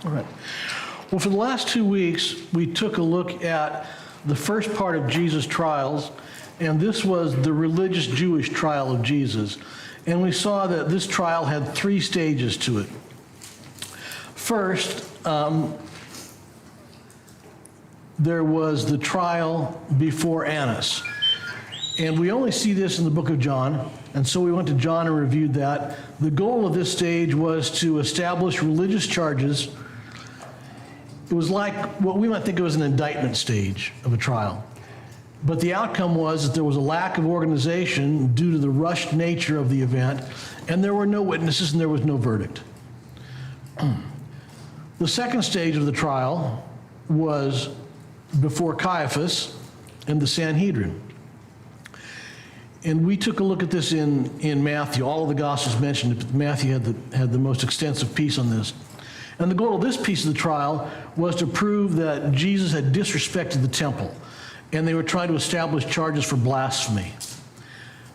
All right. Well, for the last 2 weeks, we took a look at the first part of Jesus' trials, and this was the religious Jewish trial of Jesus. And we saw that this trial had 3 stages to it. First, there was the trial before Annas. And we only see this in the book of John, and so we went to John and reviewed that. The goal of this stage was to establish religious charges. It was like what we might think of as an indictment stage of a trial. But the outcome was that there was a lack of organization due to the rushed nature of the event, and there were no witnesses and there was no verdict. The second stage of the trial was before Caiaphas and the Sanhedrin. And we took a look at this in Matthew. All of the Gospels mentioned it, but Matthew had the most extensive piece on this. And the goal of this piece of the trial was to prove that Jesus had disrespected the temple, and they were trying to establish charges for blasphemy.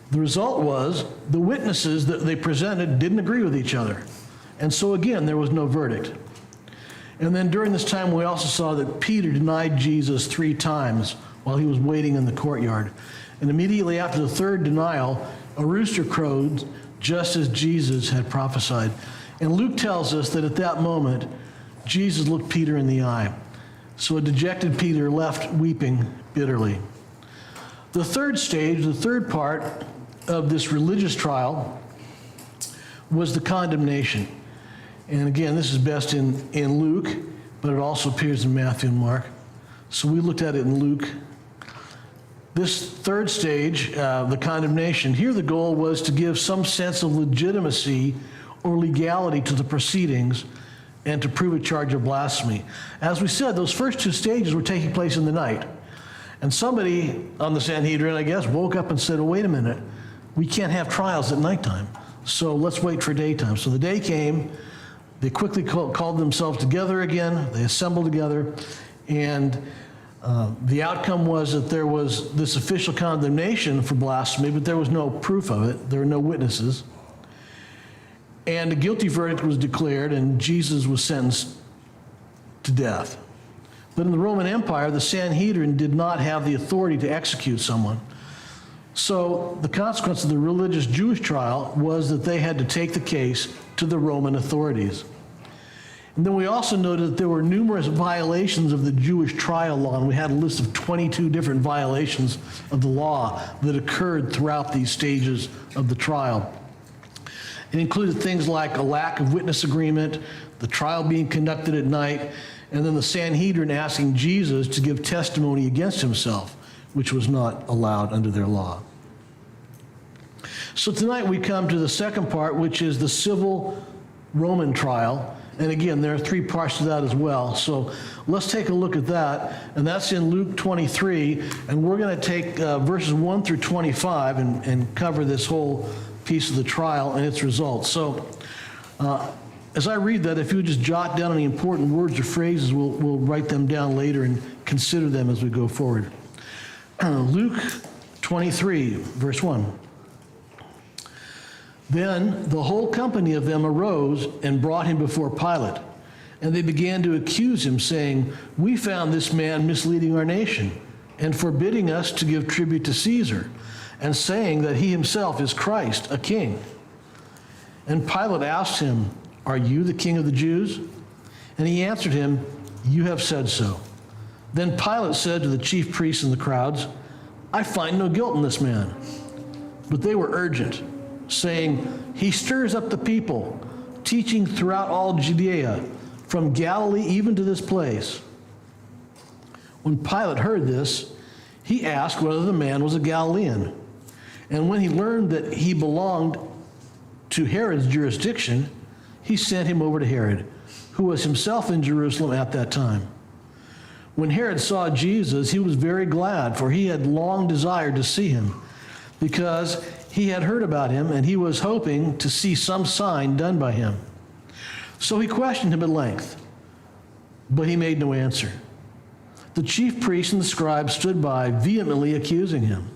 The result was the witnesses that they presented didn't agree with each other. And so again, there was no verdict. And then during this time, we also saw that Peter denied Jesus 3 times while he was waiting in the courtyard. And immediately after the third denial, a rooster crowed just as Jesus had prophesied. And Luke tells us that at that moment, Jesus looked Peter in the eye. So a dejected Peter left weeping bitterly. The third stage, the third part of this religious trial was the condemnation. And again, this is best in Luke, but it also appears in Matthew and Mark. So we looked at it in Luke. This third stage, the condemnation, here the goal was to give some sense of legitimacy or legality to the proceedings and to prove a charge of blasphemy. As we said, those first 2 stages were taking place in the night. And somebody on the Sanhedrin, I guess, woke up and said, oh, wait a minute, we can't have trials at nighttime, so let's wait for daytime. So the day came, they quickly called themselves together again, they assembled together, and the outcome was that there was this official condemnation for blasphemy, but there was no proof of it. There were no witnesses. And a guilty verdict was declared, and Jesus was sentenced to death. But in the Roman Empire, the Sanhedrin did not have the authority to execute someone. So the consequence of the religious Jewish trial was that they had to take the case to the Roman authorities. And then we also noted that there were numerous violations of the Jewish trial law, and we had a list of 22 different violations of the law that occurred throughout these stages of the trial. It included things like a lack of witness agreement, the trial being conducted at night, and then the Sanhedrin asking Jesus to give testimony against himself, which was not allowed under their law. So tonight we come to the second part, which is the civil Roman trial. And again, there are 3 parts to that as well. So let's take a look at that. And that's in Luke 23. And we're going to take verses 1 through 25 and cover this whole piece of the trial and its results. So as I read that, if you would just jot down any important words or phrases, we'll write them down later and consider them as we go forward. Luke 23, verse 1. Then the whole company of them arose and brought him before Pilate. And they began to accuse him, saying, we found this man misleading our nation and forbidding us to give tribute to Caesar, and saying that he himself is Christ, a king. And Pilate asked him, are you the king of the Jews? And he answered him, you have said so. Then Pilate said to the chief priests and the crowds, I find no guilt in this man. But they were urgent, saying, he stirs up the people, teaching throughout all Judea, from Galilee even to this place. When Pilate heard this, he asked whether the man was a Galilean. And when he learned that he belonged to Herod's jurisdiction, he sent him over to Herod, who was himself in Jerusalem at that time. When Herod saw Jesus, he was very glad, for he had long desired to see him, because he had heard about him, and he was hoping to see some sign done by him. So he questioned him at length, but he made no answer. The chief priests and the scribes stood by, vehemently accusing him.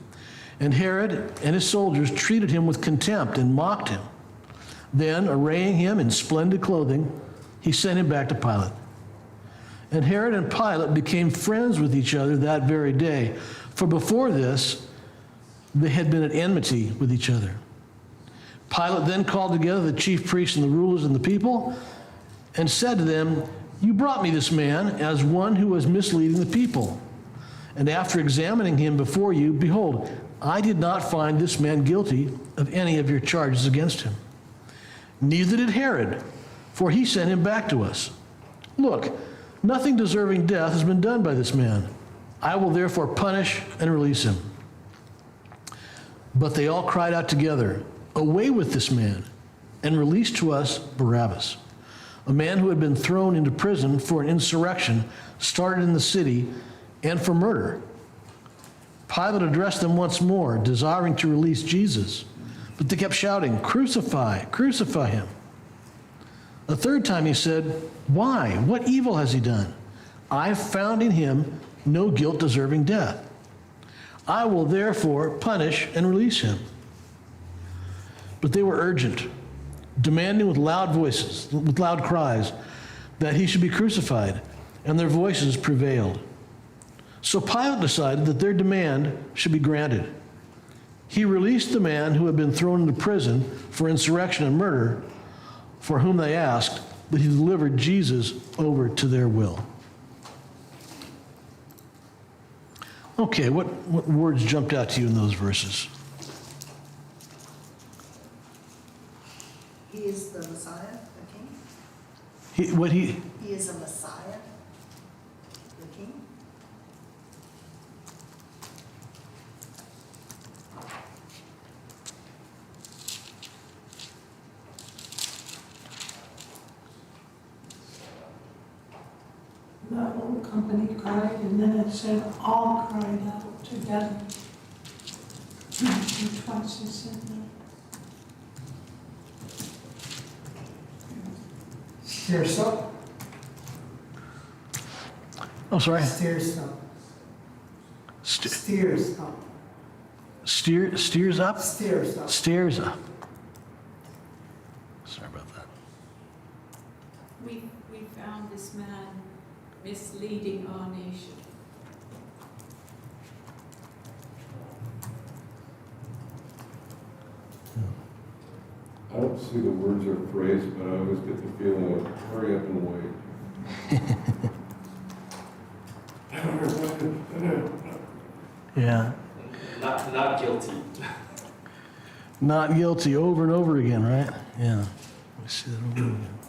And Herod and his soldiers treated him with contempt and mocked him. Then, arraying him in splendid clothing, he sent him back to Pilate. And Herod and Pilate became friends with each other that very day. For before this, they had been at enmity with each other. Pilate then called together the chief priests and the rulers and the people and said to them, "You brought me this man as one who was misleading the people. And after examining him before you, behold, I did not find this man guilty of any of your charges against him. Neither did Herod, for he sent him back to us. Look, nothing deserving death has been done by this man. I will therefore punish and release him." But they all cried out together, "Away with this man, and release to us Barabbas, a man who had been thrown into prison for an insurrection started in the city and for murder." Pilate addressed them once more, desiring to release Jesus, but they kept shouting, "Crucify, crucify him." A third time he said, "Why? What evil has he done? I have found in him no guilt deserving death. I will therefore punish and release him." But they were urgent, demanding with loud voices, with loud cries, that he should be crucified, and their voices prevailed. So Pilate decided that their demand should be granted. He released the man who had been thrown into prison for insurrection and murder, for whom they asked, but he delivered Jesus over to their will. Okay, what words jumped out to you in those verses? He is the Messiah, the King. He is a Messiah, the King. The whole company cried, and then it said all cried out together. And twice it said that. Steers up. Oh, sorry. Steers up. Steers up. Steers up? Steers up. Stairs up. Sorry about that. We found this man misleading our nation. I don't see the words or phrase, but I always get the feeling of hurry up and wait. Yeah. Not guilty. Not guilty over and over again, right? Yeah. We see that over and over again.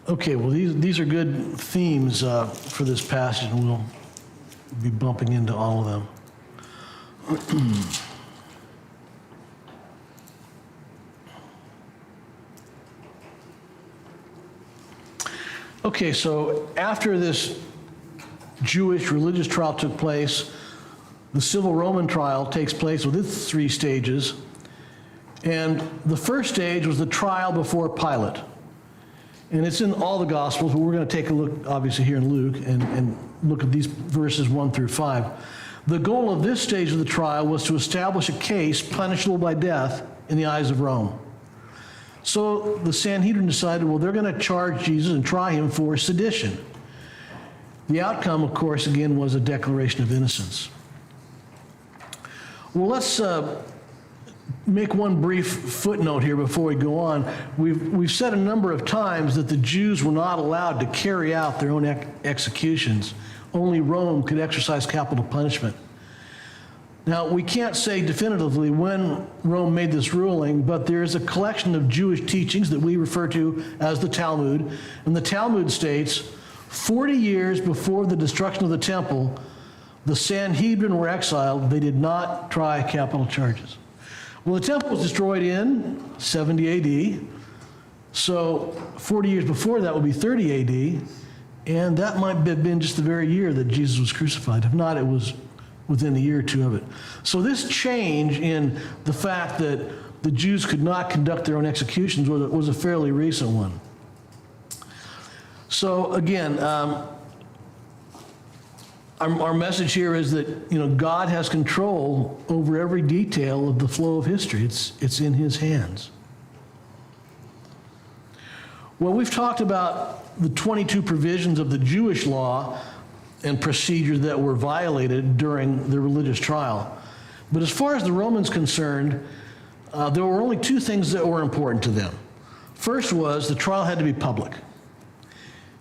Okay, well, these are good themes for this passage, and we'll be bumping into all of them. Okay, so after this Jewish religious trial took place, the civil Roman trial takes place with its 3 stages. And the first stage was the trial before Pilate. And it's in all the Gospels, but we're going to take a look, obviously, here in Luke and look at these verses 1 through 5. The goal of this stage of the trial was to establish a case punishable by death in the eyes of Rome. So the Sanhedrin decided, well, they're going to charge Jesus and try him for sedition. The outcome, of course, again, was a declaration of innocence. Well, let's make one brief footnote here before we go on. We've said a number of times that the Jews were not allowed to carry out their own executions. Only Rome could exercise capital punishment. Now, we can't say definitively when Rome made this ruling, but there is a collection of Jewish teachings that we refer to as the Talmud. And the Talmud states, 40 years before the destruction of the temple, the Sanhedrin were exiled. They did not try capital charges. Well, the temple was destroyed in 70 AD. So 40 years before that would be 30 AD. And that might have been just the very year that Jesus was crucified. If not, it was within a year or two of it. So this change in the fact that the Jews could not conduct their own executions was a fairly recent one. So again, our message here is that God has control over every detail of the flow of history. It's in His hands. Well, we've talked about the 22 provisions of the Jewish law and procedures that were violated during the religious trial. But as far as the Romans concerned, there were only two things that were important to them. First was the trial had to be public.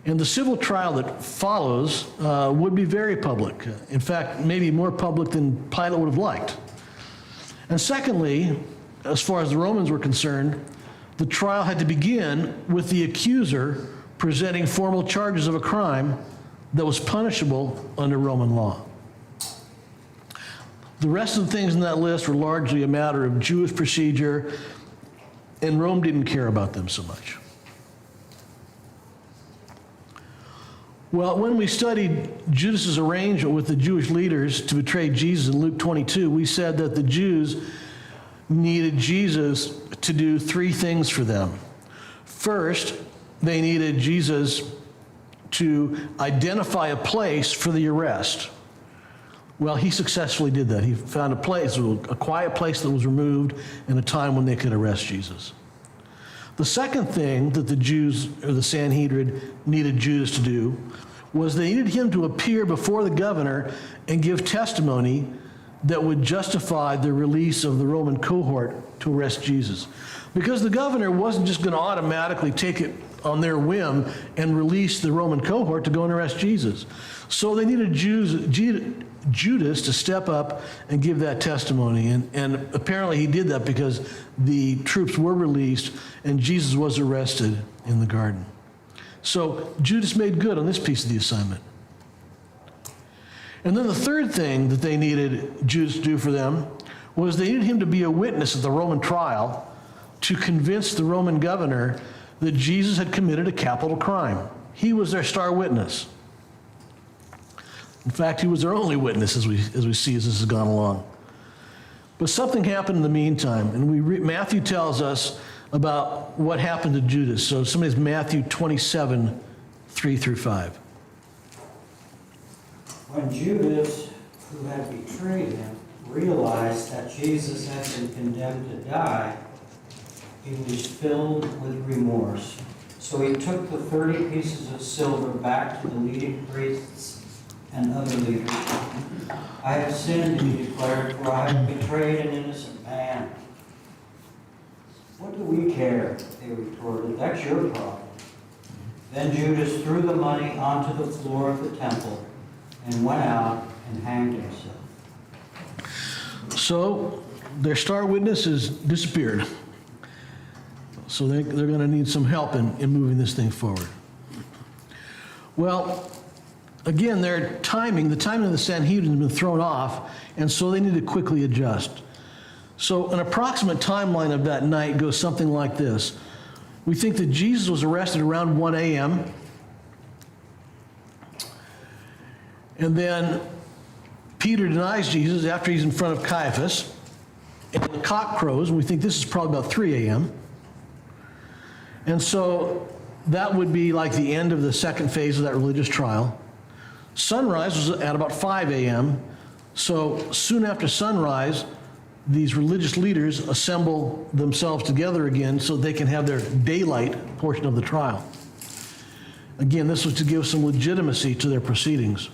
And the civil trial that follows would be very public. In fact, maybe more public than Pilate would have liked. And secondly, as far as the Romans were concerned, the trial had to begin with the accuser presenting formal charges of a crime that was punishable under Roman law. The rest of the things in that list were largely a matter of Jewish procedure, and Rome didn't care about them so much. Well, when we studied Judas's arrangement with the Jewish leaders to betray Jesus in Luke 22, we said that the Jews needed Jesus to do three things for them. First, they needed Jesus to identify a place for the arrest. Well, he successfully did that. He found a place, a quiet place that was removed, and a time when they could arrest Jesus. The second thing that the Jews, or the Sanhedrin, needed Judas to do was they needed him to appear before the governor and give testimony that would justify the release of the Roman cohort to arrest Jesus. Because the governor wasn't just going to automatically take it on their whim and release the Roman cohort to go and arrest Jesus. So they needed Judas to step up and give that testimony. And apparently he did that because the troops were released and Jesus was arrested in the garden. So Judas made good on this piece of the assignment. And then the third thing that they needed Judas to do for them was they needed him to be a witness at the Roman trial to convince the Roman governor that Jesus had committed a capital crime. He was their star witness. In fact, he was their only witness, as we see as this has gone along. But something happened in the meantime, and Matthew tells us about what happened to Judas. So somebody's Matthew 27, 3 through 5. When Judas, who had betrayed him, realized that Jesus had been condemned to die, he was filled with remorse. So he took the 30 pieces of silver back to the leading priests and other leaders. I have sinned, he declared, for I have betrayed an innocent man. What do we care? They retorted. That's your problem. Then Judas threw the money onto the floor of the temple and went out and hanged himself. So their star witness has disappeared. So they're going to need some help in moving this thing forward. Well, again, the timing of the Sanhedrin has been thrown off, and so they need to quickly adjust. So an approximate timeline of that night goes something like this. We think that Jesus was arrested around 1 a.m., and then Peter denies Jesus after he's in front of Caiaphas, and the cock crows, and we think this is probably about 3 a.m., and so that would be like the end of the second phase of that religious trial. Sunrise was at about 5 a.m., so soon after sunrise, these religious leaders assemble themselves together again so they can have their daylight portion of the trial. Again, this was to give some legitimacy to their proceedings.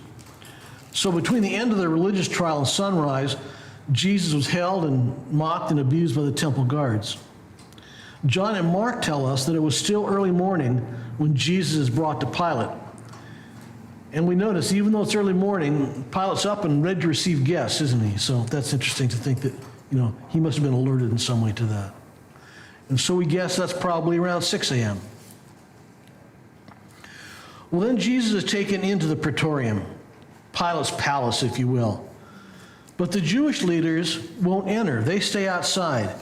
So between the end of the religious trial and sunrise, Jesus was held and mocked and abused by the temple guards. John and Mark tell us that it was still early morning when Jesus is brought to Pilate. And we notice, even though it's early morning, Pilate's up and ready to receive guests, isn't he? So that's interesting to think that, he must have been alerted in some way to that. And so we guess that's probably around 6 a.m. Well, then Jesus is taken into the praetorium, Pilate's palace, if you will. But the Jewish leaders won't enter. They stay outside.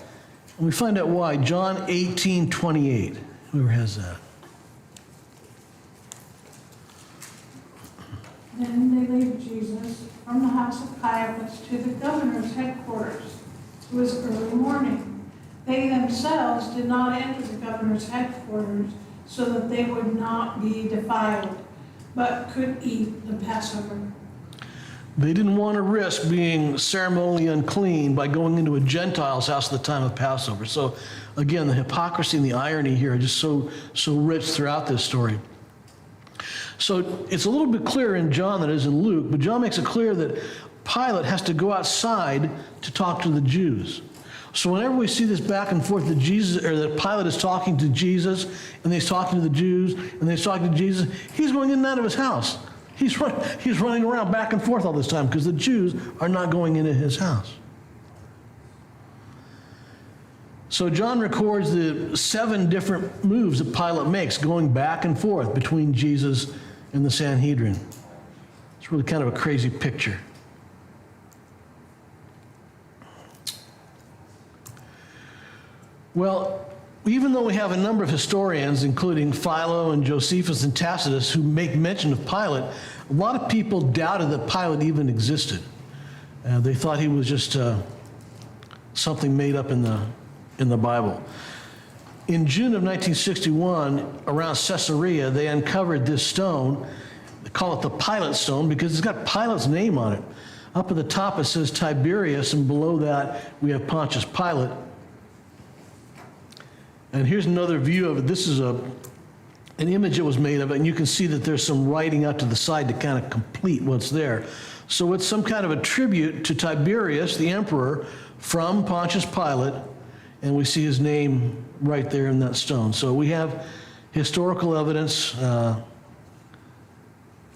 And we find out why. John 18:28. Whoever has that. Then they lead Jesus from the house of Caiaphas to the governor's headquarters. It was early morning. They themselves did not enter the governor's headquarters so that they would not be defiled, but could eat the Passover. They didn't want to risk being ceremonially unclean by going into a Gentile's house at the time of Passover. So again, the hypocrisy and the irony here are just so rich throughout this story. So it's a little bit clearer in John than it is in Luke, but John makes it clear that Pilate has to go outside to talk to the Jews. So whenever we see this back and forth that that Pilate is talking to Jesus, and he's talking to the Jews, and he's talking to Jesus, he's going in and out of his house. He's running around back and forth all this time because the Jews are not going into his house. So John records the 7 different moves that Pilate makes, going back and forth between Jesus and the Sanhedrin. It's really kind of a crazy picture. Well, even though we have a number of historians, including Philo and Josephus and Tacitus, who make mention of Pilate, a lot of people doubted that Pilate even existed. They thought he was just something made up in the Bible. In June of 1961, around Caesarea, they uncovered this stone. They call it the Pilate stone because it's got Pilate's name on it. Up at the top it says Tiberius, and below that we have Pontius Pilate. And here's another view of it. This is an image that was made of it, and you can see that there's some writing out to the side to kind of complete what's there. So it's some kind of a tribute to Tiberius, the emperor, from Pontius Pilate, and we see his name right there in that stone. So we have historical evidence that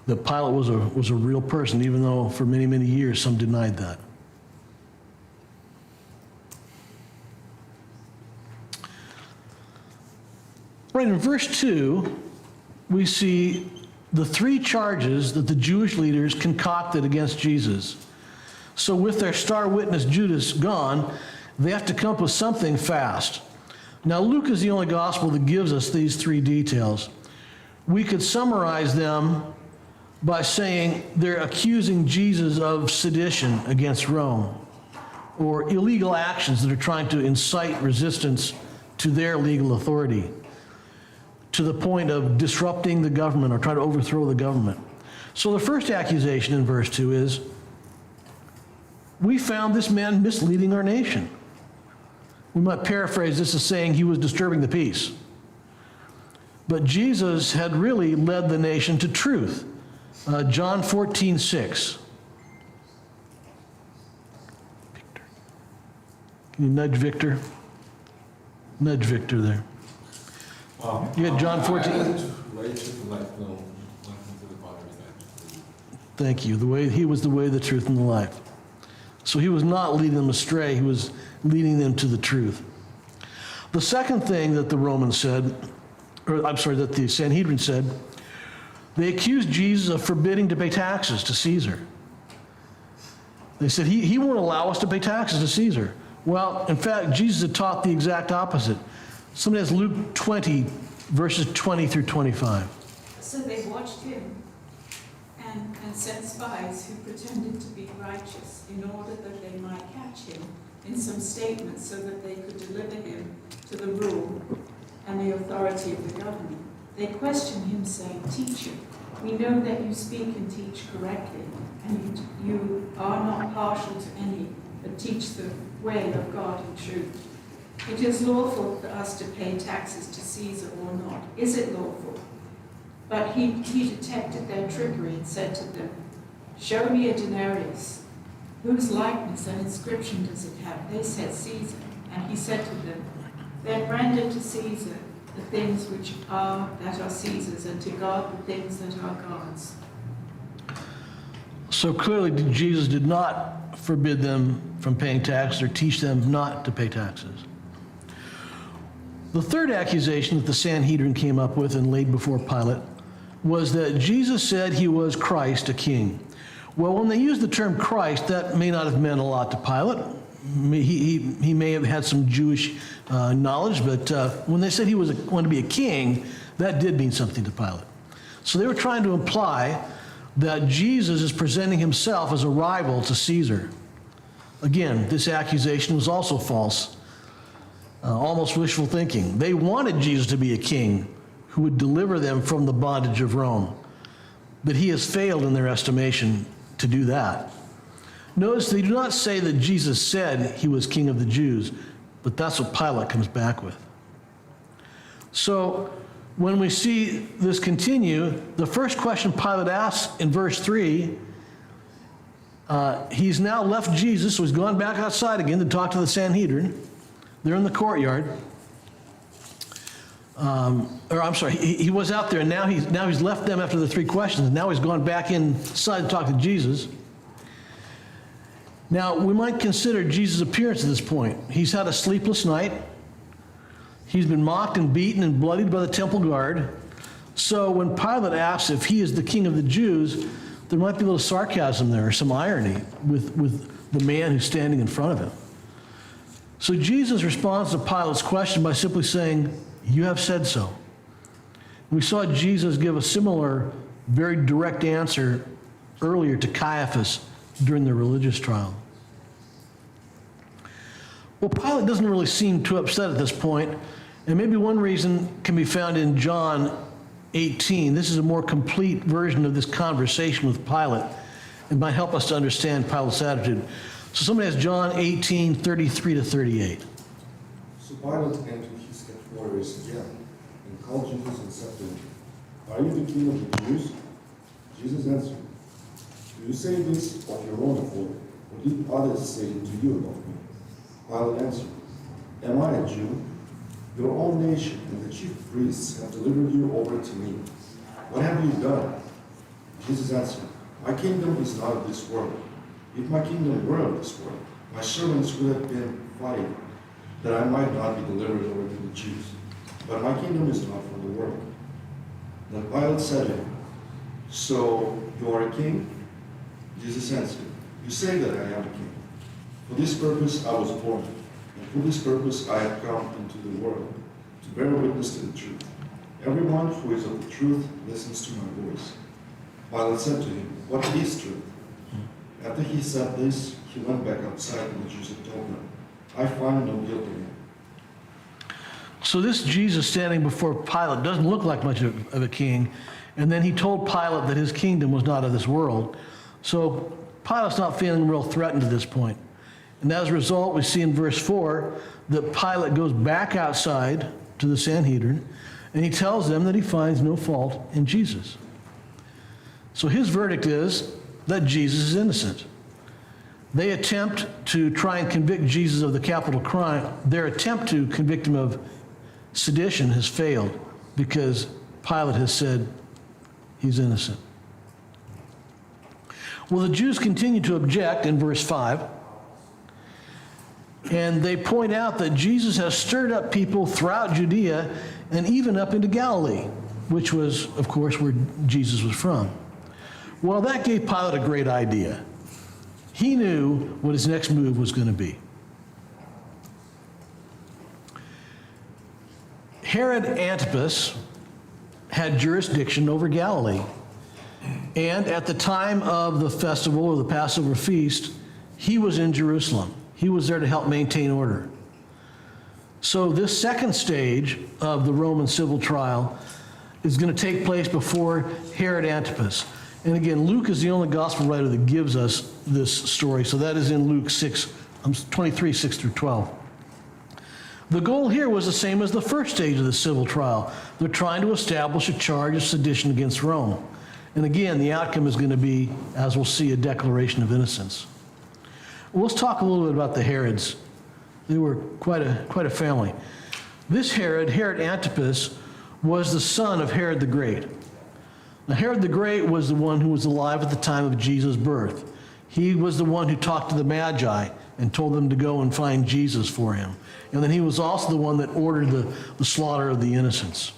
Pilate was a real person, even though for many, many years some denied that. Right, in verse 2, we see the 3 charges that the Jewish leaders concocted against Jesus. So with their star witness Judas gone, they have to come up with something fast. Now, Luke is the only gospel that gives us these 3 details. We could summarize them by saying they're accusing Jesus of sedition against Rome, or illegal actions that are trying to incite resistance to their legal authority, to the point of disrupting the government or trying to overthrow the government. So the first accusation in verse 2 is, we found this man misleading our nation. We might paraphrase this as saying he was disturbing the peace. But Jesus had really led the nation to truth. John 14:6. Victor. Can you nudge Victor? Nudge Victor there. You had John 14. Thank you. He was the way, the truth, and the life. So he was not leading them astray. He was leading them to the truth. The second thing that the Romans said, that the Sanhedrin said, they accused Jesus of forbidding to pay taxes to Caesar. They said he won't allow us to pay taxes to Caesar. Well, in fact, Jesus had taught the exact opposite. Somebody has Luke 20, verses 20 through 25. So they watched him and sent spies who pretended to be righteous in order that they might catch him in some statements so that they could deliver him to the rule and the authority of the government. They questioned him, saying, "Teacher, we know that you speak and teach correctly, and you are not partial to any, but teach the way of God in truth. It is lawful for us to pay taxes to Caesar or not. Is it lawful?" But he detected their trickery and said to them, "Show me a denarius. Whose likeness and inscription does it have?" They said, "Caesar." And he said to them, "Then render to Caesar the things that are Caesar's, and to God the things that are God's." So clearly, Jesus did not forbid them from paying taxes or teach them not to pay taxes. The third accusation that the Sanhedrin came up with and laid before Pilate was that Jesus said he was Christ, a king. Well, when they used the term Christ, that may not have meant a lot to Pilate. He may have had some Jewish knowledge, but when they said he was going to be a king, that did mean something to Pilate. So they were trying to imply that Jesus is presenting himself as a rival to Caesar. Again, this accusation was also false, almost wishful thinking. They wanted Jesus to be a king who would deliver them from the bondage of Rome, but he has failed in their estimation to do that. Notice they do not say that Jesus said he was king of the Jews, but that's what Pilate comes back with. So when we see this continue, the first question Pilate asks in verse 3, he's now left Jesus, so he's gone back outside again to talk to the Sanhedrin. They're in the courtyard. He was out there, and now he's left them after the three questions. Now he's gone back inside to talk to Jesus. Now, we might consider Jesus' appearance at this point. He's had a sleepless night. He's been mocked and beaten and bloodied by the temple guard. So when Pilate asks if he is the king of the Jews, there might be a little sarcasm there, or some irony with the man who's standing in front of him. So Jesus responds to Pilate's question by simply saying, "You have said so." We saw Jesus give a similar, very direct answer earlier to Caiaphas during the religious trial. Well, Pilate doesn't really seem too upset at this point, and maybe one reason can be found in John 18. This is a more complete version of this conversation with Pilate. It might help us to understand Pilate's attitude. So somebody has John 18, 33 to 38. So Pilate entered his headquarters again and called Jesus and said to him, "Are you the king of the Jews?" Jesus answered, "Do you say this of your own accord, or did others say it to you about me?" Pilate answered, "Am I a Jew? Your own nation and the chief priests have delivered you over to me. What have you done?" Jesus answered, "My kingdom is not of this world. If my kingdom were of this world, my servants would have been fighting, that I might not be delivered over to the Jews. But my kingdom is not from the world." Then Pilate said to him, "So you are a king?" Jesus answered, "You say that I am a king. For this purpose I was born, and for this purpose I have come into the world, to bear witness to the truth. Everyone who is of the truth listens to my voice." Pilate said to him, "What is truth?" After he said this, he went back outside, and the Jews had told him, "I find no guilt in him." So this Jesus standing before Pilate doesn't look like much of a king, and then he told Pilate that his kingdom was not of this world. So Pilate's not feeling real threatened at this point. And as a result, we see in verse 4 that Pilate goes back outside to the Sanhedrin, and he tells them that he finds no fault in Jesus. So his verdict is that Jesus is innocent. They attempt to try and convict Jesus of the capital crime. Their attempt to convict him of sedition has failed because Pilate has said he's innocent. Well, the Jews continue to object in verse 5. And they point out that Jesus has stirred up people throughout Judea and even up into Galilee, which was, of course, where Jesus was from. Well, that gave Pilate a great idea. He knew what his next move was going to be. Herod Antipas had jurisdiction over Galilee. And at the time of the festival or the Passover feast, he was in Jerusalem. He was there to help maintain order. So this second stage of the Roman civil trial is going to take place before Herod Antipas. And again, Luke is the only gospel writer that gives us this story. So that is in Luke 23, 6 through 12. The goal here was the same as the first stage of the civil trial. They're trying to establish a charge of sedition against Rome. And again, the outcome is going to be, as we'll see, a declaration of innocence. Well, let's talk a little bit about the Herods. They were quite a family. This Herod Antipas, was the son of Herod the Great. Now, Herod the Great was the one who was alive at the time of Jesus' birth. He was the one who talked to the Magi and told them to go and find Jesus for him. And then he was also the one that ordered the slaughter of the innocents.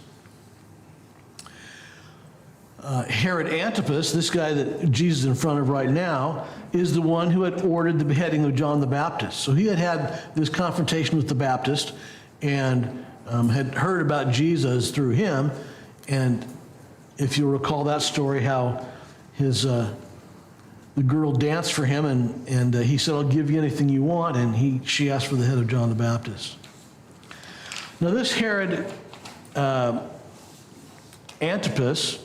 Herod Antipas, this guy that Jesus is in front of right now, is the one who had ordered the beheading of John the Baptist. So he had this confrontation with the Baptist and had heard about Jesus through him. And if you'll recall that story, how the girl danced for him, and he said, "I'll give you anything you want," and she asked for the head of John the Baptist. Now this Herod Antipas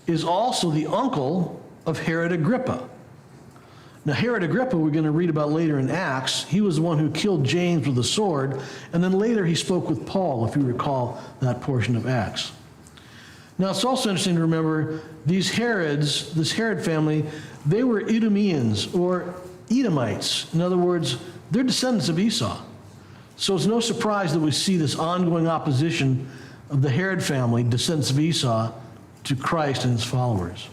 is also the uncle of Herod Agrippa. Now, Herod Agrippa, we're going to read about later in Acts, he was the one who killed James with a sword, and then later he spoke with Paul, if you recall that portion of Acts. Now, it's also interesting to remember these Herods, this Herod family, they were Idumeans or Edomites. In other words, they're descendants of Esau. So it's no surprise that we see this ongoing opposition of the Herod family, descendants of Esau, to Christ and his followers.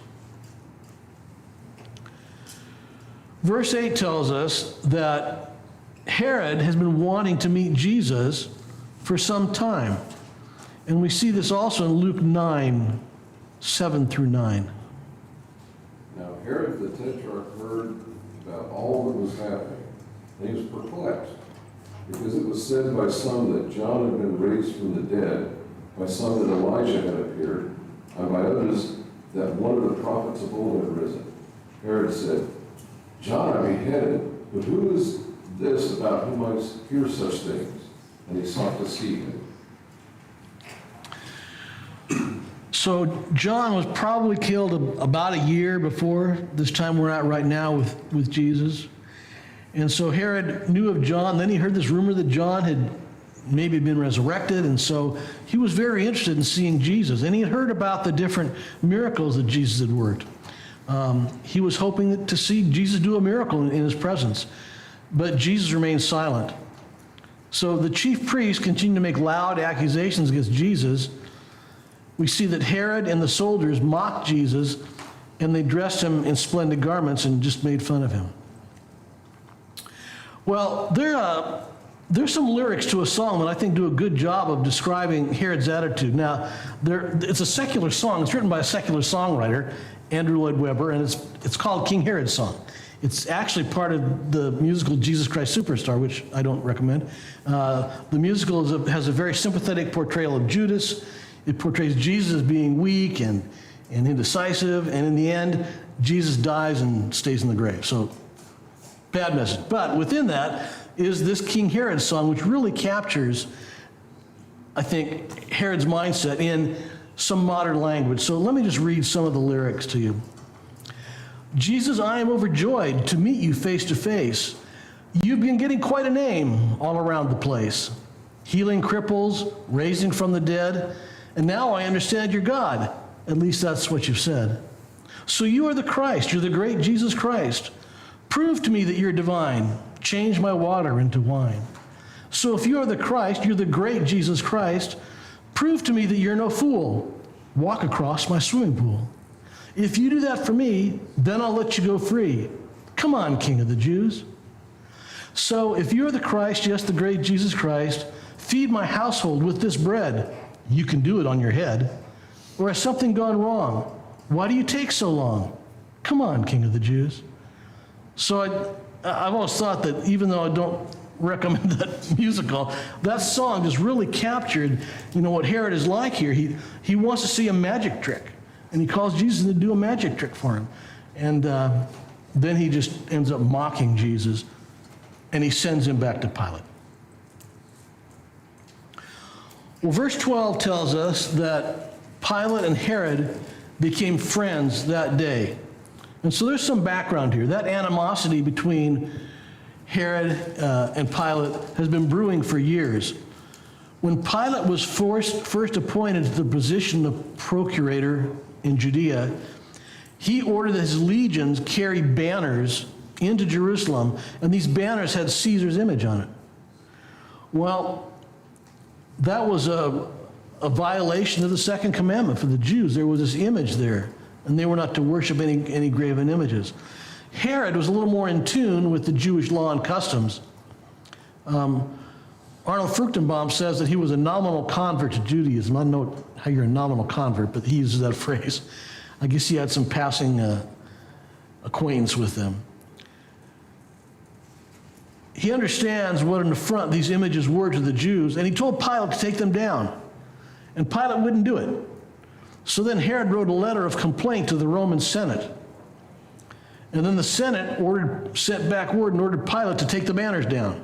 Verse 8 tells us that Herod has been wanting to meet Jesus for some time. And we see this also in Luke 9, 7 through 9. Now Herod the Tetrarch heard about all that was happening, and he was perplexed, because it was said by some that John had been raised from the dead, by some that Elijah had appeared, and by others that one of the prophets of old had risen. Herod said, John I beheaded, but who is this about whom I hear such things? And he sought to see him. So John was probably killed about a year before this time we're at right now with Jesus. And so Herod knew of John. Then he heard this rumor that John had maybe been resurrected. And so he was very interested in seeing Jesus. And he had heard about the different miracles that Jesus had worked. He was hoping to see Jesus do a miracle in his presence. But Jesus remained silent. So the chief priests continued to make loud accusations against Jesus. We see that Herod and the soldiers mocked Jesus, and they dressed him in splendid garments and just made fun of him. Well, there's some lyrics to a song that I think do a good job of describing Herod's attitude. Now, it's a secular song. It's written by a secular songwriter, Andrew Lloyd Webber, and it's called King Herod's Song. It's actually part of the musical Jesus Christ Superstar, which I don't recommend. The musical has a very sympathetic portrayal of Judas. It portrays Jesus as being weak and indecisive, and in the end, Jesus dies and stays in the grave. So, bad message. But within that is this King Herod's song, which really captures, I think, Herod's mindset in some modern language. So let me just read some of the lyrics to you. Jesus, I am overjoyed to meet you face to face. You've been getting quite a name all around the place. Healing cripples, raising from the dead, and now I understand you're God. At least that's what you've said. So you are the Christ. You're the great Jesus Christ. Prove to me that you're divine. Change my water into wine. So if you are the Christ, you're the great Jesus Christ, prove to me that you're no fool. Walk across my swimming pool. If you do that for me, then I'll let you go free. Come on, King of the Jews. So if you're the Christ, yes, the great Jesus Christ, feed my household with this bread. You can do it on your head. Or has something gone wrong? Why do you take so long? Come on, King of the Jews. So I've always thought that even though I don't recommend that musical, that song just really captured, what Herod is like here. He wants to see a magic trick, and he calls Jesus to do a magic trick for him. And then he just ends up mocking Jesus, and he sends him back to Pilate. Well, verse 12 tells us that Pilate and Herod became friends that day. And so there's some background here. That animosity between Herod and Pilate has been brewing for years. When Pilate was first appointed to the position of procurator in Judea, he ordered that his legions carry banners into Jerusalem, and these banners had Caesar's image on it. Well, that was a violation of the second commandment for the Jews. There was this image there, and they were not to worship any graven images. Herod was a little more in tune with the Jewish law and customs. Arnold Fruchtenbaum says that he was a nominal convert to Judaism. I don't know how you're a nominal convert, but he uses that phrase. I guess he had some passing acquaintance with them. He understands what an affront these images were to the Jews, and he told Pilate to take them down. And Pilate wouldn't do it. So then Herod wrote a letter of complaint to the Roman Senate. And then the Senate sent back word and ordered Pilate to take the banners down.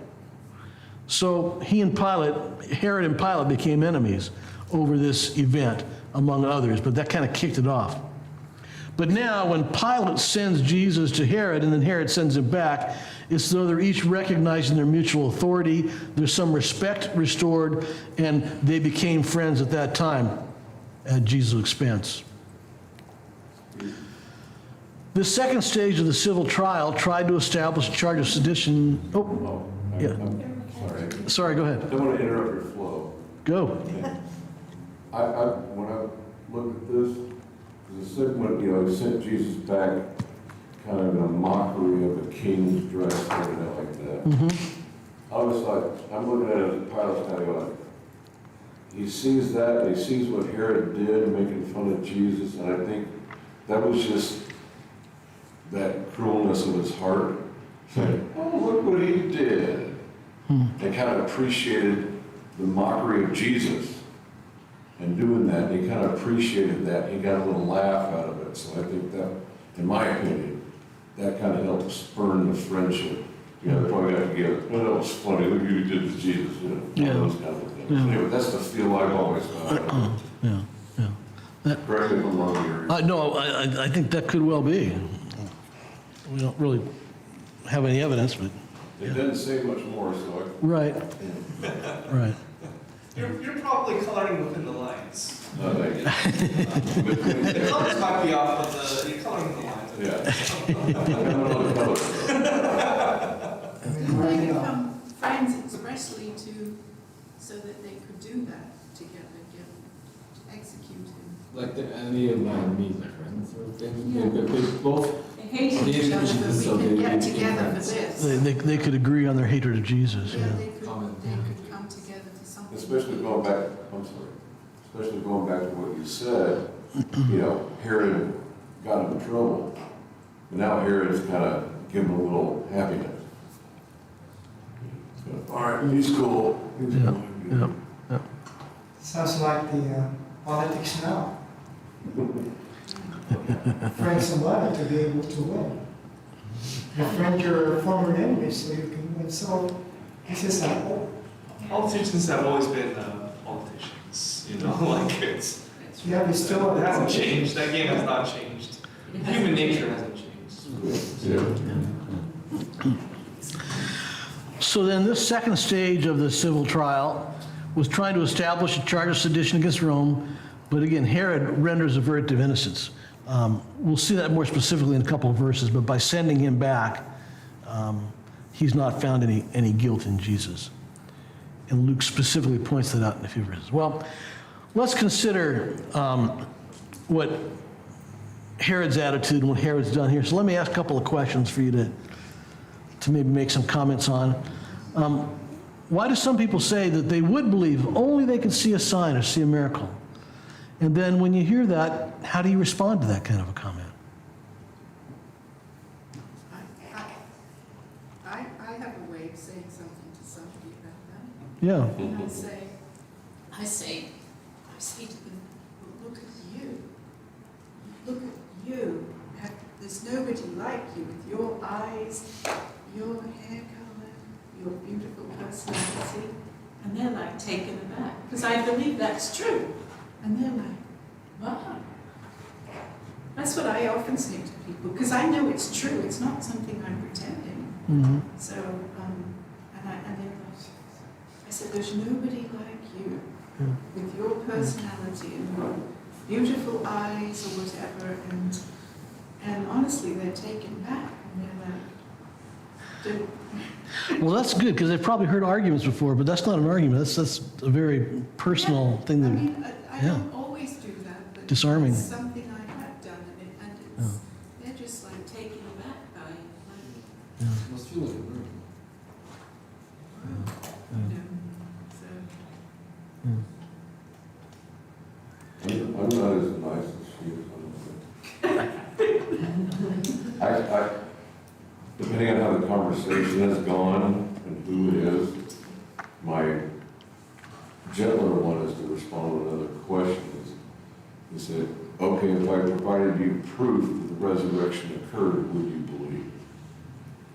So Herod and Pilate became enemies over this event, among others, but that kind of kicked it off. But now, when Pilate sends Jesus to Herod, and then Herod sends him back, it's as though they're each recognizing their mutual authority. There's some respect restored, and they became friends at that time at Jesus' expense. The second stage of the civil trial tried to establish a charge of sedition. Oh, yeah. I'm sorry. Sorry, go I ahead. don't want to interrupt your flow. Go. When I look at this, the said when, he sent Jesus back kind of in a mockery of a king's dress and everything like that. I was like, I'm looking at it as Pilate's kind of going, he sees that, and he sees what Herod did, making fun of Jesus, and I think that was just that cruelness of his heart. Saying, oh, look what he did. And kind of appreciated the mockery of Jesus. And doing that, he kind of appreciated that. He got a little laugh out of it. So I think that, in my opinion, that kind of helped spurn the friendship. They probably got together. Oh, that was funny. Look what you did to Jesus. Yeah. Those kind of things. Yeah. Anyway, that's the feel I've always got. Yeah. Correct me if I'm wrong here. No, I think that could well be. We don't really have any evidence, but, It doesn't say much more, so right, right. You're probably coloring within the lines. I thank you. The colors might be off, but you're coloring the lines. Yeah. I don't know the color. I mean, Didn't right they now, become friends expressly so that they could do that together, to execute him? Like the enemy of my enemy, my friend, sort of thing. Yeah. They both, They hated each Hated other, Jesus, so but we could they get became together for friends. this. They could agree on their hatred of Jesus, Yeah, yeah. they could come together for something. Especially going back, I'm sorry, especially going back to what you said, Herod got him in trouble. But now Herod's kind of giving him a little happiness. All right, he's cool. He's Yeah, cool. yeah. sounds like the politics now. Friend somebody to be able to win. You friend your former enemy so you can win. So this is a Politicians have always been politicians, like it's, yeah, we still it hasn't changed. That game has not changed. Human nature hasn't changed. Yeah. So then this second stage of the civil trial was trying to establish a charge of sedition against Rome, but again, Herod renders a verdict of innocence. We'll see that more specifically in a couple of verses, but by sending him back, he's not found any guilt in Jesus. And Luke specifically points that out in a few verses. Well, let's consider what Herod's attitude and what Herod's done here. So let me ask a couple of questions for you to maybe make some comments on. Why do some people say that they would believe if only they could see a sign or see a miracle? And then when you hear that, how do you respond to that kind of a comment? I have a way of saying something to somebody about that. Yeah. And I say to them, look at you. Look at you. There's nobody like you with your eyes, your hair color, your beautiful personality. And they're like taken aback, because I believe that's true. And they're like, wow. That's what I often say to people, because I know it's true. It's not something I'm pretending. Mm-hmm. So, and they're like, I said, there's nobody like you with your personality and your beautiful eyes or whatever. And honestly, they're taken back. And they're like, Well, that's good, because they've probably heard arguments before, but that's not an argument. That's a very personal thing. I That, mean, I yeah. don't always do that, but Disarming. it's something I have done, and it's, they're just like taken aback by it, like, must feel like a miracle. so. I'm not as nice as she is. I, depending on how the conversation has gone and who it is, my gentler one is to respond with another question. He said, okay, if I provided you proof that the resurrection occurred, would you believe?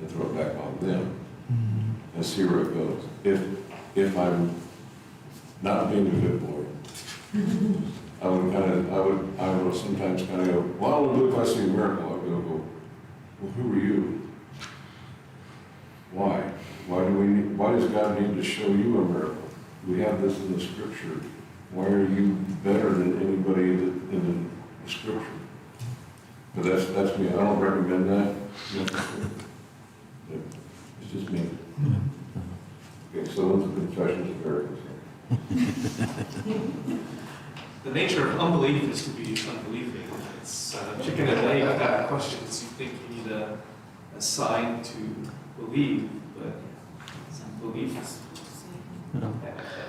And throw it back on them. And see where it goes. If I'm not being a good boy, I would sometimes kind of go, well, I don't know if I see a miracle, I go, well, who are you? Why? Why does God need to show you a miracle? We have this in the scripture. Why are you better than anybody in the scripture? But that's me. I don't recommend that. It's just me. Okay, so what's the confessions of miracles? The nature of unbelief is to be unbelieving. It's chicken and egg questions. You think you need a sign to believe, but belief is.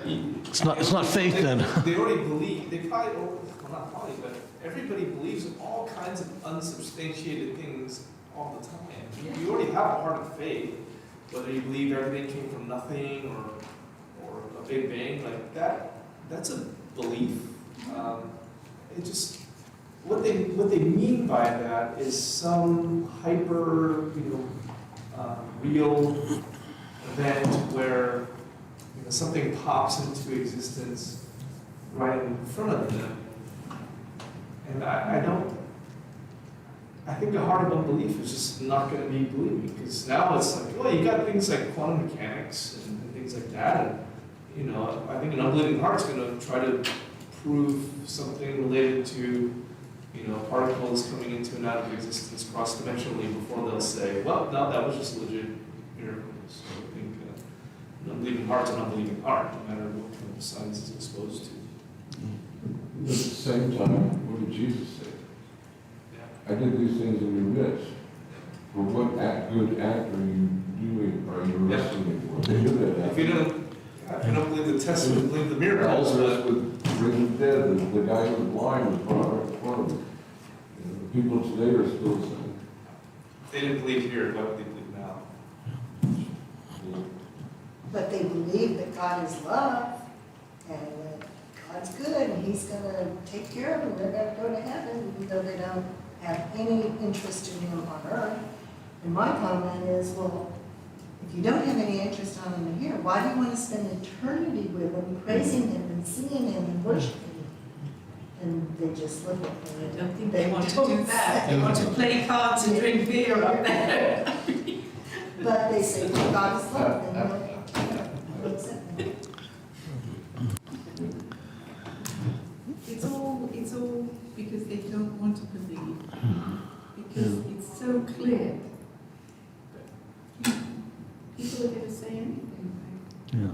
It's not faith then. They already believe. They probably, well, not probably, but everybody believes in all kinds of unsubstantiated things all the time. You already have a heart of faith, whether you believe everything came from nothing or a big bang like that. That's a belief. It just what they mean by that is some hyper real event where something pops into existence right in front of them. And I think the heart of unbelief is just not going to be believing, because now it's like, well, you got things like quantum mechanics and things like that. And, I think an unbelieving heart's going to try to prove something related to, particles coming into and out of existence cross-dimensionally before they'll say, well, no, that was just a legit miracle. So I think an unbelieving heart's an unbelieving heart, no matter what kind of science is exposed to. At the same time, what did Jesus say? I did these things in your midst. For what good act are you doing? Are you arresting me for? They do that. If you don't believe the testament, believe the miracles. Lazarus with raising the dead, the guy who was blind was brought up in front of him. The people today are still saying. If they didn't believe here, why would they believe now? But they believe that God is love, and that God's good, and He's gonna take care of them, they're gonna go to heaven, even though they don't have any interest in Him on earth. And my comment is, well, if you don't have any interest on Him here, why do you want to spend eternity with Him, praising Him and singing Him and worshiping Him? And they just look at me. I don't think they want to do that. They want to play cards and drink beer up there. But they say, well, God is love, and they'll accept Him. It's all because they don't want to believe. Because it's so clear. But people are going to say anything. Yeah.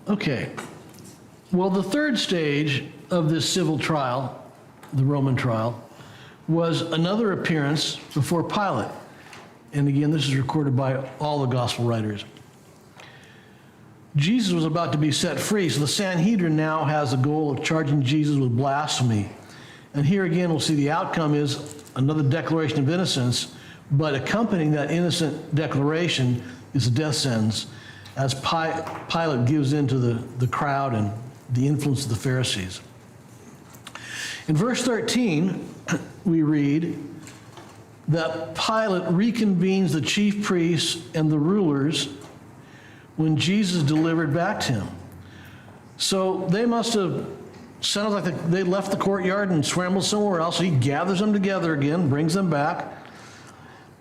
Okay. Well, the third stage of this civil trial, the Roman trial, was another appearance before Pilate. And again, this is recorded by all the gospel writers. Jesus was about to be set free, so the Sanhedrin now has a goal of charging Jesus with blasphemy. And here again, we'll see the outcome is another declaration of innocence, but accompanying that innocent declaration is a death sentence, as Pilate gives in to the crowd and the influence of the Pharisees. In verse 13, we read that Pilate reconvenes the chief priests and the rulers when Jesus delivered back to him. So they must have, sounds like they left the courtyard and scrambled somewhere else. So he gathers them together again, brings them back.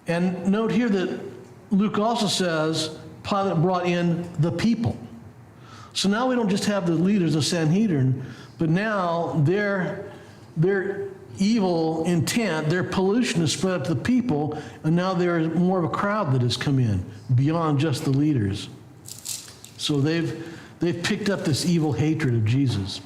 And note here that Luke also says Pilate brought in the people. So now we don't just have the leaders of Sanhedrin, but now their evil intent, their pollution is spread up to the people, and now there's more of a crowd that has come in beyond just the leaders. So they've picked up this evil hatred of Jesus.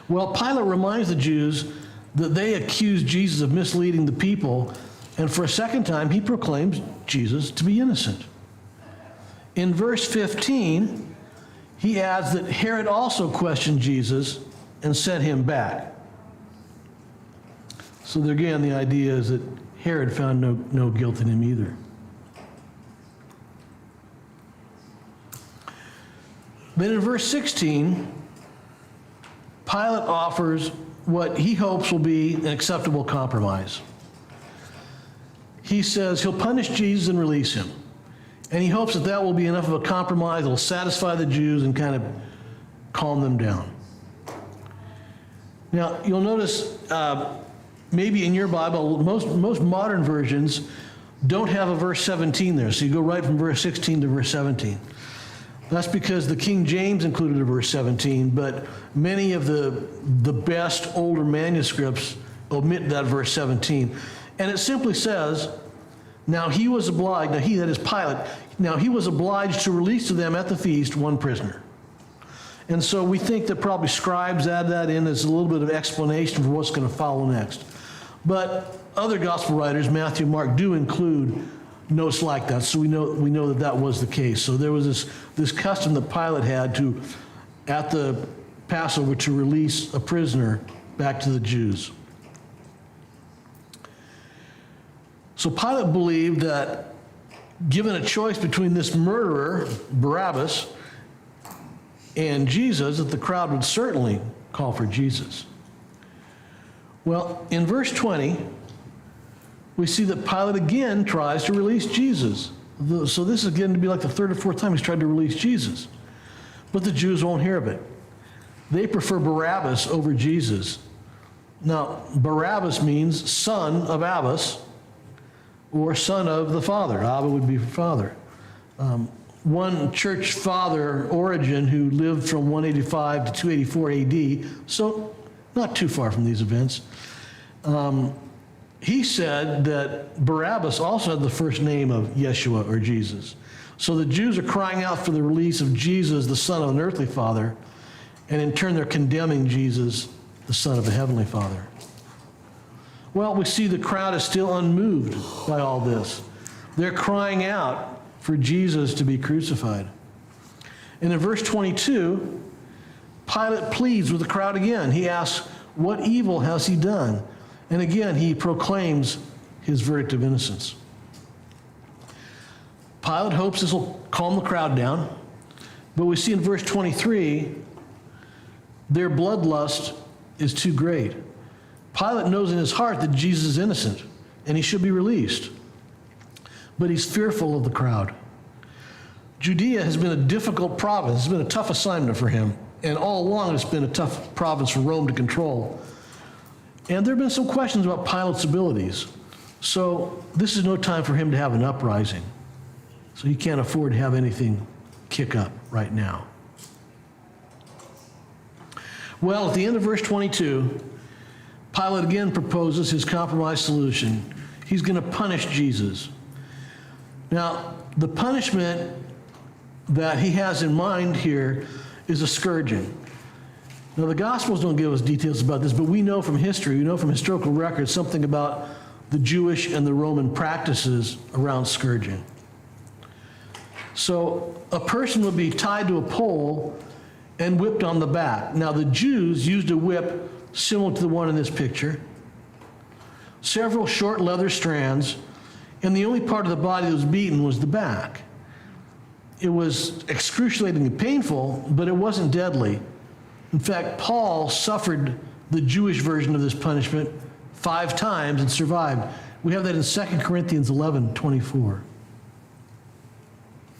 Well, Pilate reminds the Jews that they accused Jesus of misleading the people, and for a second time, he proclaims Jesus to be innocent. In verse 15, he adds that Herod also questioned Jesus and sent him back. So there again, the idea is that Herod found no guilt in him either. Then in verse 16, Pilate offers what he hopes will be an acceptable compromise. He says he'll punish Jesus and release him. And he hopes that will be enough of a compromise that will satisfy the Jews and kind of calm them down. Now, you'll notice, maybe in your Bible, most modern versions don't have a verse 17 there, so you go right from verse 16 to verse 17. That's because the King James included a verse 17, but many of the best older manuscripts omit that verse 17. And it simply says, now he was obliged, now he, that is Pilate, now he was obliged to release to them at the feast one prisoner. And so we think that probably scribes add that in as a little bit of explanation for what's going to follow next. But other gospel writers, Matthew and Mark, do include notes like that, so we know that that was the case. So there was this custom that Pilate had to, at the Passover, to release a prisoner back to the Jews. So Pilate believed that given a choice between this murderer, Barabbas, and Jesus, that the crowd would certainly call for Jesus. Well, in verse 20, we see that Pilate again tries to release Jesus. So this is getting to be like the third or fourth time he's tried to release Jesus. But the Jews won't hear of it. They prefer Barabbas over Jesus. Now, Barabbas means son of Abbas, or son of the father. Abba would be father. One church father, Origen, who lived from 185 to 284 AD, so not too far from these events, he said that Barabbas also had the first name of Yeshua, or Jesus. So the Jews are crying out for the release of Jesus, the son of an earthly father, and in turn they're condemning Jesus, the son of a heavenly father. Well, we see the crowd is still unmoved by all this. They're crying out for Jesus to be crucified. And in verse 22, Pilate pleads with the crowd again. He asks, what evil has he done? And again, he proclaims his verdict of innocence. Pilate hopes this will calm the crowd down, but we see in verse 23, their bloodlust is too great. Pilate knows in his heart that Jesus is innocent and he should be released, but he's fearful of the crowd. Judea has been a difficult province. It's been a tough assignment for him, and all along it's been a tough province for Rome to control. And there have been some questions about Pilate's abilities. So this is no time for him to have an uprising. So he can't afford to have anything kick up right now. Well, at the end of verse 22, Pilate again proposes his compromise solution. He's going to punish Jesus. Now, the punishment that he has in mind here is a scourging. Now, the Gospels don't give us details about this, but we know from history, we know from historical records something about the Jewish and the Roman practices around scourging. So a person would be tied to a pole and whipped on the back. Now, the Jews used a whip similar to the one in this picture, several short leather strands, and the only part of the body that was beaten was the back. It was excruciatingly painful, but it wasn't deadly. In fact, Paul suffered the Jewish version of this punishment 5 times and survived. We have that in 2 Corinthians 11:24.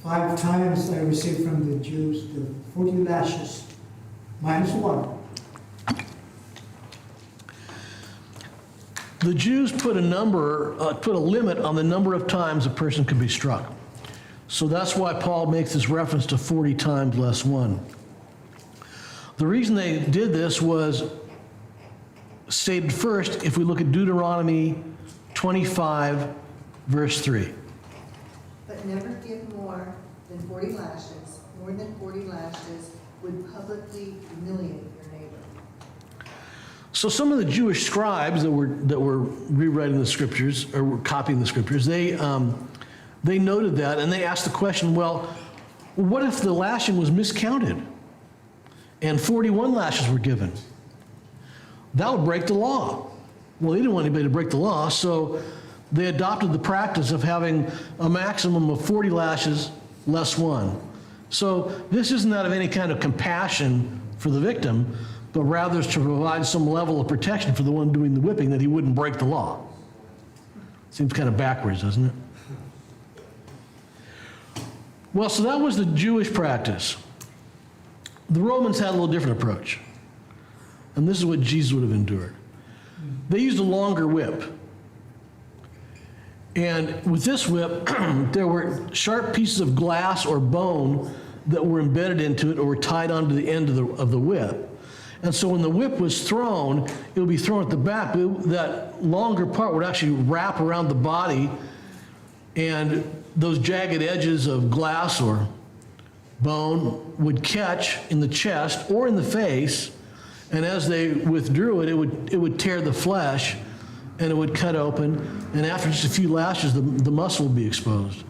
5 times I received from the Jews the 40 lashes, minus 1. The Jews put a limit on the number of times a person could be struck. So that's why Paul makes this reference to 40 times less 1. The reason they did this was stated first if we look at Deuteronomy 25, verse 3. But never give more than 40 lashes. More than 40 lashes would publicly humiliate your neighbor. So some of the Jewish scribes that were rewriting the scriptures, or were copying the scriptures, they noted that, and they asked the question, well, what if the lashing was miscounted and 41 lashes were given? That would break the law. Well, they didn't want anybody to break the law, so they adopted the practice of having a maximum of 40 lashes less 1. So this isn't out of any kind of compassion for the victim, but rather is to provide some level of protection for the one doing the whipping, that he wouldn't break the law. Seems kind of backwards, doesn't it? Well, so that was the Jewish practice. The Romans had a little different approach. And this is what Jesus would have endured. They used a longer whip. And with this whip, there were sharp pieces of glass or bone that were embedded into it or were tied onto the end of the whip. And so when the whip was thrown, it would be thrown at the back, but that longer part would actually wrap around the body, and those jagged edges of glass or bone would catch in the chest or in the face, and as they withdrew it, it would tear the flesh, and it would cut open, and after just a few lashes, the muscle would be exposed.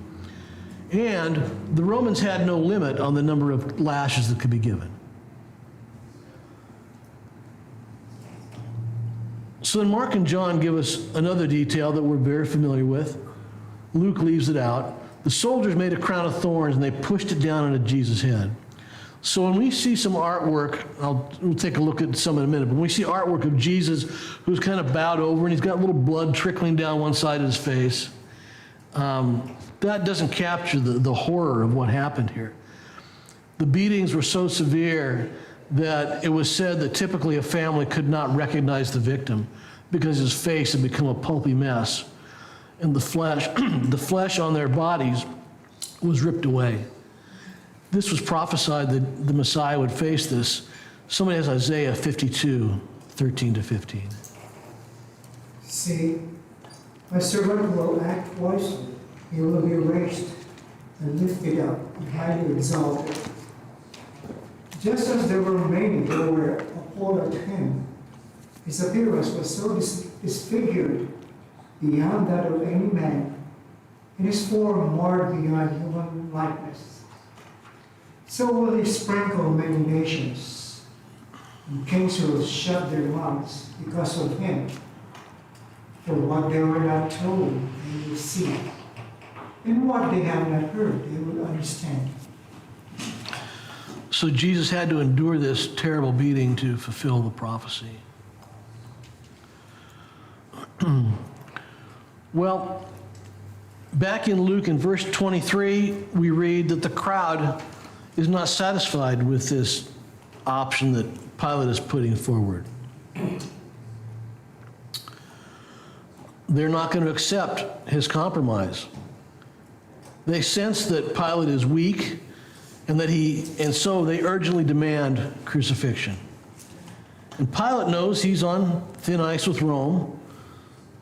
And the Romans had no limit on the number of lashes that could be given. So then Mark and John give us another detail that we're very familiar with. Luke leaves it out. The soldiers made a crown of thorns and they pushed it down onto Jesus' head. So when we see some artwork, we'll take a look at some in a minute, but when we see artwork of Jesus who's kind of bowed over and he's got a little blood trickling down one side of his face, that doesn't capture the horror of what happened here. The beatings were so severe that it was said that typically a family could not recognize the victim because his face had become a pulpy mess, and the flesh on their bodies was ripped away. This was prophesied that the Messiah would face this. Somebody has Isaiah 52, 13 to 15. See, my servant will act wisely. He will be raised and lifted up and highly exalted. Just as there were many who were appalled at him, his appearance was so disfigured beyond that of any man, and his form marred beyond human likeness. So will he sprinkle many nations, and kings will shut their mouths because of him. For what they were not told, they will see, and what they have not heard, they will understand. So Jesus had to endure this terrible beating to fulfill the prophecy. Well, back in Luke in verse 23, we read that the crowd is not satisfied with this option that Pilate is putting forward. They're not going to accept his compromise. They sense that Pilate is weak and so they urgently demand crucifixion. And Pilate knows he's on thin ice with Rome.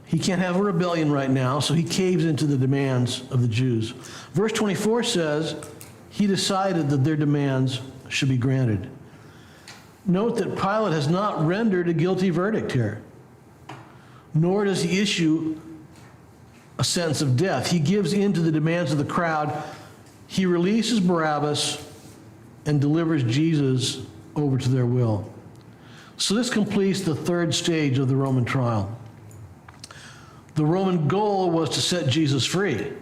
He can't have a rebellion right now, so he caves into the demands of the Jews. Verse 24 says he decided that their demands should be granted. Note that Pilate has not rendered a guilty verdict here, nor does he issue a sentence of death. He gives in to the demands of the crowd. He releases Barabbas and delivers Jesus over to their will. So this completes the third stage of the Roman trial. The Roman goal was to set Jesus free.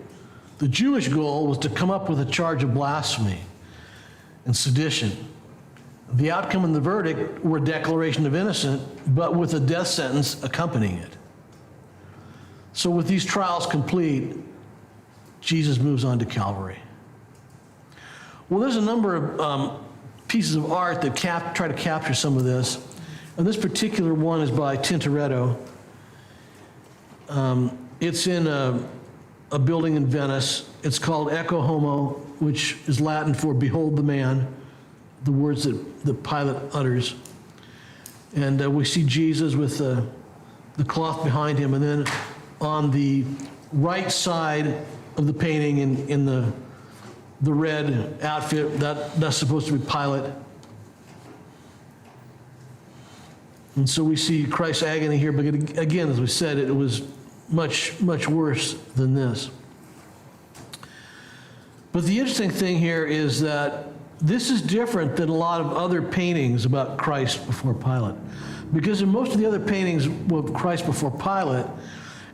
The Jewish goal was to come up with a charge of blasphemy and sedition. The outcome and the verdict were a declaration of innocence, but with a death sentence accompanying it. So with these trials complete, Jesus moves on to Calvary. Well, there's a number of pieces of art that try to capture some of this. And this particular one is by Tintoretto. It's in a building in Venice. It's called Ecce Homo, which is Latin for behold the man, the words that Pilate utters. And we see Jesus with the cloth behind him, and then on the right side of the painting in the red outfit, that's supposed to be Pilate. And so we see Christ's agony here, but again, as we said, it was much, much worse than this. But the interesting thing here is that this is different than a lot of other paintings about Christ before Pilate. Because in most of the other paintings of Christ before Pilate,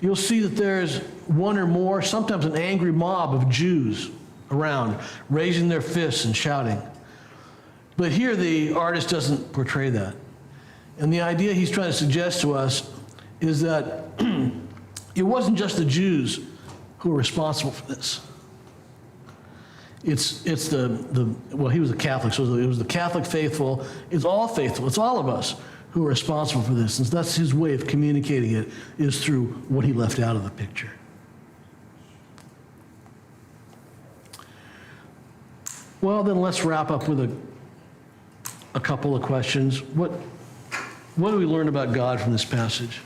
you'll see that there's one or more, sometimes an angry mob of Jews around, raising their fists and shouting. But here the artist doesn't portray that. And the idea he's trying to suggest to us is that it wasn't just the Jews who were responsible for this. It's well, he was a Catholic, so it was the Catholic faithful. It's all faithful. It's all of us who are responsible for this. And that's his way of communicating it, is through what he left out of the picture. Well, then let's wrap up with a couple of questions. What do we learn about God from this passage?